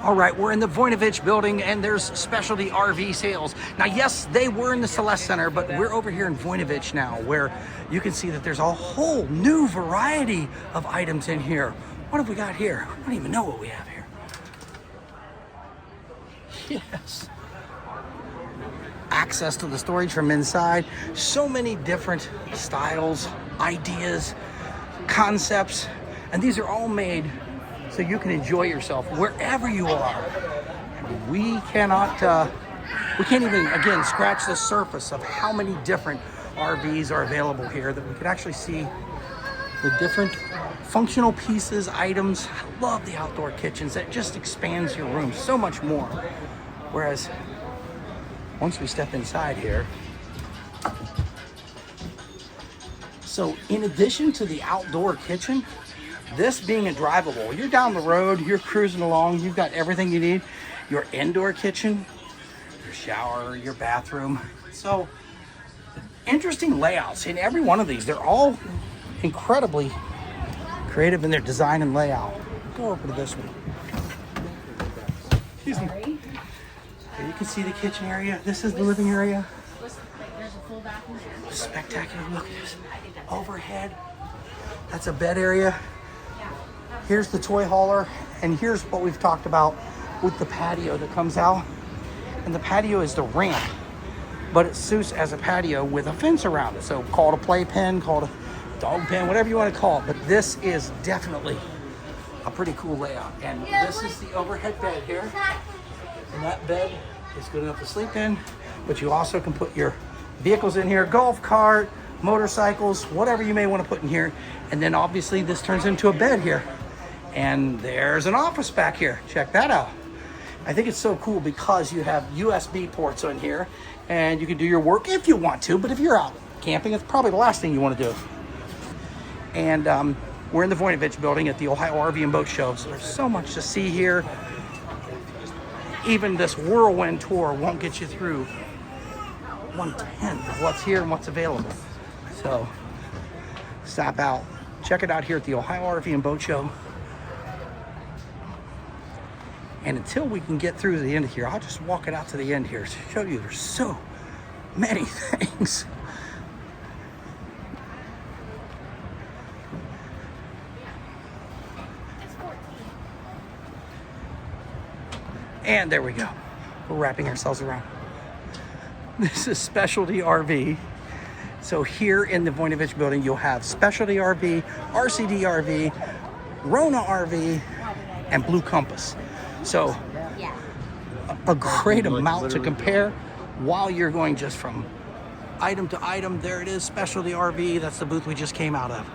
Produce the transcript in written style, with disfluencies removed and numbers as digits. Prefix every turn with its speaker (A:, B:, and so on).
A: All right, we're in the Voinovich building and there's specialty RV sales. Now, yes, they were in the Celeste Center, but we're over here in Voinovich now, where you can see that there's a whole new variety of items in here. What have we got here? I don't even know what we have here. Yes. Access to the storage from inside. So many different styles, ideas, concepts, and these are all made so you can enjoy yourself wherever you are. We can't even, again, scratch the surface of how many different RVs are available here that we could actually see the different functional pieces, items. I love the outdoor kitchens. That just expands your room so much more. Whereas once we step inside here, so in addition to the outdoor kitchen, this being a drivable, you're down the road, you're cruising along, you've got everything you need. Your indoor kitchen, your shower, your bathroom. So interesting layouts in every one of these. They're all incredibly creative in their design and layout. Go over to this one. Excuse me. Here you can see the kitchen area. This is the living area. Spectacular. Look at this. Overhead. That's a bed area. Here's the toy hauler, and here's what we've talked about with the patio that comes out. And the patio is the ramp, but it suits as a patio with a fence around it. So call it a playpen, call it a dog pen, whatever you want to call it. But this is definitely a pretty cool layout. And this is the overhead bed here. And that bed is good enough to sleep in, but you also can put your vehicles in here, golf cart, motorcycles, whatever you may want to put in here. And then obviously this turns into a bed here. And there's an office back here. Check that out. I think it's so cool because you have USB ports on here and you can do your work if you want to, but if you're out camping, it's probably the last thing you want to do. And we're in the Voinovich building at the Ohio RV and Boat Show, so there's so much to see here. Even this whirlwind tour won't get you through 1/10 of what's here and what's available. So stop out, check it out here at the Ohio RV and Boat Show. And until we can get through to the end of here, I'll just walk it out to the end here to show you there's so many things. And there we go. We're wrapping ourselves around. This is Specialty RV. So here in the Voinovich building, you'll have Specialty RV, RCD RV, Rona RV, and Blue Compass. So a great amount to compare while you're going just from item to item. There it is, Specialty RV. That's the booth we just came out of.